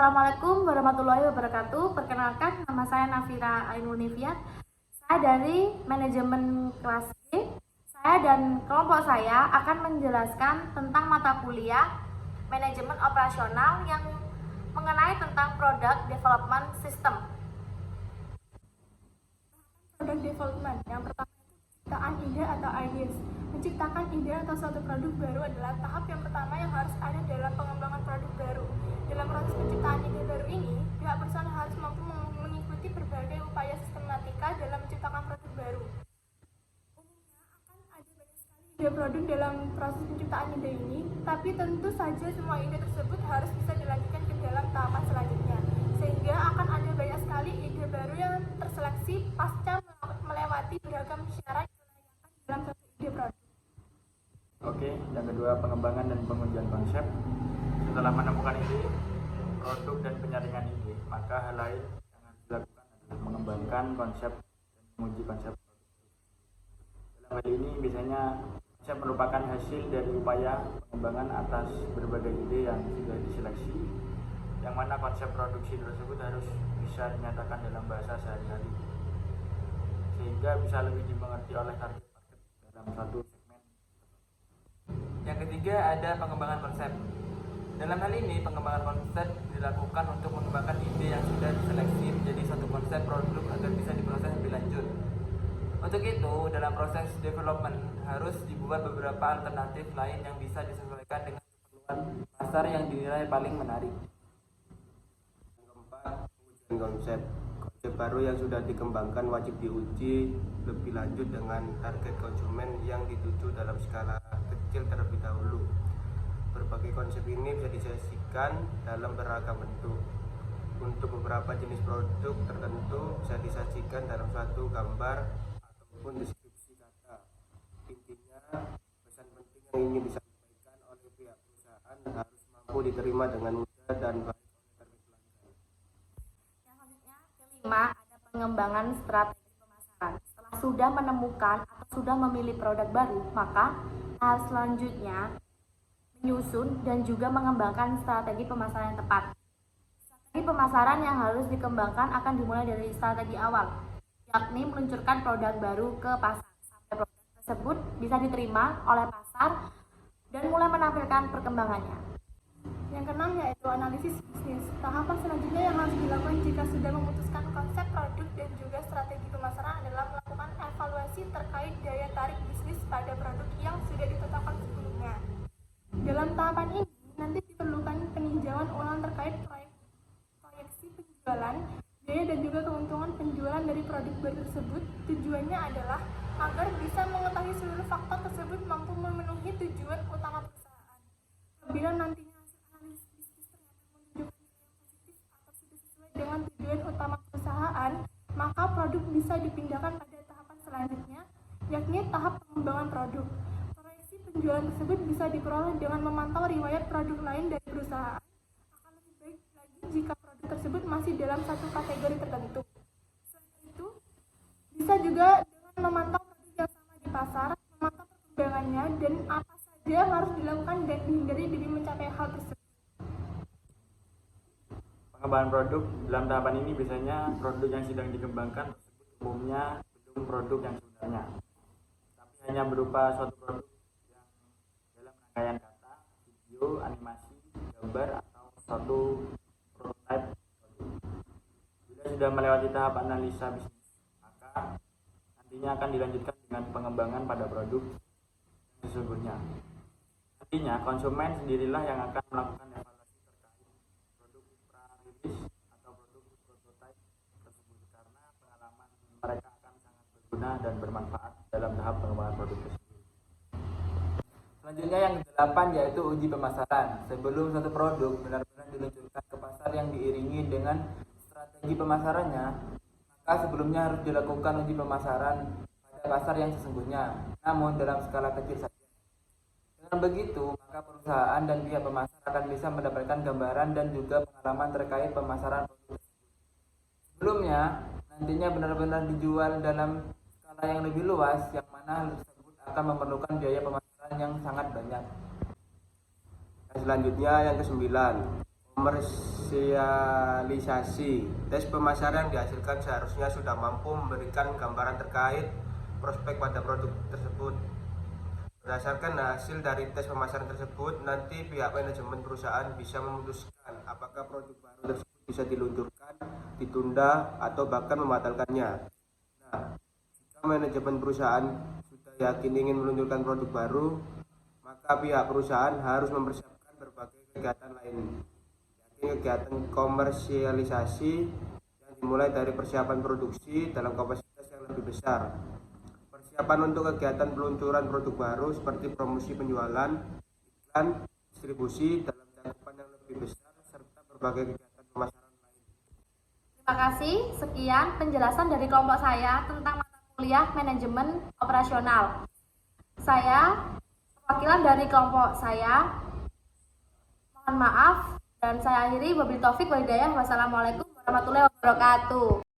Assalamualaikum warahmatullahi wabarakatuh. Perkenalkan, nama saya Nafira Ainul Nifiat. Saya dari manajemen kelas G. Saya dan kelompok saya akan menjelaskan tentang mata kuliah manajemen operasional yang mengenai tentang product development system. Product development yang pertama itu penciptaan ide atau ideas. Menciptakan ide atau suatu produk baru adalah tahap yang pertama yang harus ada dalam pengembangan produk baru. Dalam proses penciptaan ide baru ini, pihak perusahaan harus mampu mengikuti berbagai upaya sistematika dalam menciptakan produk baru. Umumnya akan ada banyak sekali ide produk dalam proses penciptaan ide ini, tapi tentu saja semua ide tersebut harus bisa dilanjutkan ke dalam tahapan selanjutnya, sehingga akan ada banyak sekali ide baru yang terseleksi pasca melewati beragam syarat kelayakan dalam satu ide produk. Oke, yang kedua pengembangan dan pengujian konsep. Setelah menemukan ide, produk dan penyaringan ide, maka hal lain yang harus dilakukan adalah mengembangkan konsep dan menguji konsep produk. Dalam hal ini biasanya konsep merupakan hasil dari upaya pengembangan atas berbagai ide yang sudah diseleksi, yang mana konsep produksi tersebut harus bisa dinyatakan dalam bahasa sehari-hari, sehingga bisa lebih dimengerti oleh target market dalam satu segmen. Yang ketiga ada pengembangan konsep. Dalam hal ini, pengembangan konsep dilakukan untuk mengembangkan ide yang sudah diseleksi menjadi suatu konsep produk agar bisa diproses lebih lanjut. Untuk itu, dalam proses development harus dibuat beberapa alternatif lain yang bisa disesuaikan dengan keperluan pasar yang dinilai paling menarik. Yang keempat, pengujian konsep. Konsep baru yang sudah dikembangkan wajib diuji lebih lanjut dengan target konsumen yang dituju dalam skala kecil terlebih dahulu. Berbagai konsep ini bisa disajikan dalam beragam bentuk. Untuk beberapa jenis produk tertentu bisa disajikan dalam satu gambar ataupun deskripsi kata. Intinya, pesan penting yang ingin disampaikan oleh pihak perusahaan harus mampu diterima dengan mudah dan baik oleh target pelanggan. Yang selanjutnya, kelima, ada pengembangan strategi pemasaran. Setelah sudah menemukan atau sudah memilih produk baru, maka tahap selanjutnya menyusun dan juga mengembangkan strategi pemasaran yang tepat. Strategi pemasaran yang harus dikembangkan akan dimulai dari strategi awal, yakni meluncurkan produk baru ke pasar sampai produk tersebut bisa diterima oleh pasar dan mulai menampilkan perkembangannya. Yang keenam yaitu analisis bisnis. Tahapan selanjutnya yang harus dilakukan jika sudah memutuskan konsep produk dan juga strategi pemasaran adalah melakukan evaluasi terkait daya tarik bisnis pada produk yang sudah ditetapkan sebelumnya. Dalam tahapan ini, nanti diperlukan peninjauan ulang terkait proyeksi penjualan, biaya dan juga keuntungan penjualan dari produk baru tersebut. Tujuannya adalah agar bisa mengetahui seluruh faktor tersebut mampu memenuhi tujuan utama perusahaan. Apabila nantinya hasil analisis bisnis ternyata menunjukkan nilai yang positif atau sudah sesuai dengan tujuan utama perusahaan, maka produk bisa dipindahkan pada tahapan selanjutnya, yakni tahap pengembangan produk. Penjualan tersebut bisa diperoleh dengan memantau riwayat produk lain dari perusahaan. Akan lebih baik lagi jika produk tersebut masih dalam satu kategori tertentu. Selain itu, bisa juga dengan memantau produk yang sama di pasar, memantau perkembangannya dan apa saja yang harus dilakukan dan dihindari demi mencapai hal tersebut. Pengembangan produk dalam tahapan ini biasanya produk yang sedang dikembangkan tersebut umumnya belum produk yang sebenarnya, tapi hanya berupa suatu produk rangkaian kata, video, animasi, gambar, atau suatu prototipe produk. Bila sudah melewati tahap analisa bisnis, maka nantinya akan dilanjutkan dengan pengembangan pada produk yang sesungguhnya. Nantinya konsumen sendirilah yang akan melakukan evaluasi terkait produk pra-rilis atau produk prototipe tersebut, karena pengalaman mereka akan sangat berguna dan bermanfaat dalam tahap pengembangan produk tersebut. Selanjutnya yang ke-8 yaitu uji pemasaran. Sebelum satu produk benar-benar diluncurkan ke pasar yang diiringi dengan strategi pemasarannya, maka sebelumnya harus dilakukan uji pemasaran pada pasar yang sesungguhnya, namun dalam skala kecil saja. Dengan begitu, maka perusahaan dan pihak pemasar akan bisa mendapatkan gambaran dan juga pengalaman terkait pemasaran produk tersebut. Sebelumnya, nantinya benar-benar dijual dalam skala yang lebih luas, yang mana hal tersebut akan memerlukan biaya pemasaran yang sangat banyak. Dan selanjutnya yang ke-9, komersialisasi. Tes pemasaran yang dihasilkan seharusnya sudah mampu memberikan gambaran terkait prospek pada produk tersebut. Berdasarkan hasil dari tes pemasaran tersebut, nanti pihak manajemen perusahaan bisa memutuskan apakah produk baru tersebut bisa diluncurkan, ditunda, atau bahkan membatalkannya. Nah, jika manajemen perusahaan sudah yakin ingin meluncurkan produk baru, maka pihak perusahaan harus mempersiapkan berbagai kegiatan lain, yakni kegiatan komersialisasi yang dimulai dari persiapan produksi dalam kapasitas yang lebih besar. Persiapan untuk kegiatan peluncuran produk baru seperti promosi penjualan, iklan, distribusi dalam cakupan yang lebih besar, serta berbagai kegiatan pemasaran lain. Terima kasih. Sekian penjelasan dari kelompok saya tentang mata kuliah manajemen operasional. Saya, perwakilan dari kelompok saya, mohon maaf dan saya akhiri. Wabillahi taufik wal hidayah. Wassalamualaikum warahmatullahi wabarakatuh.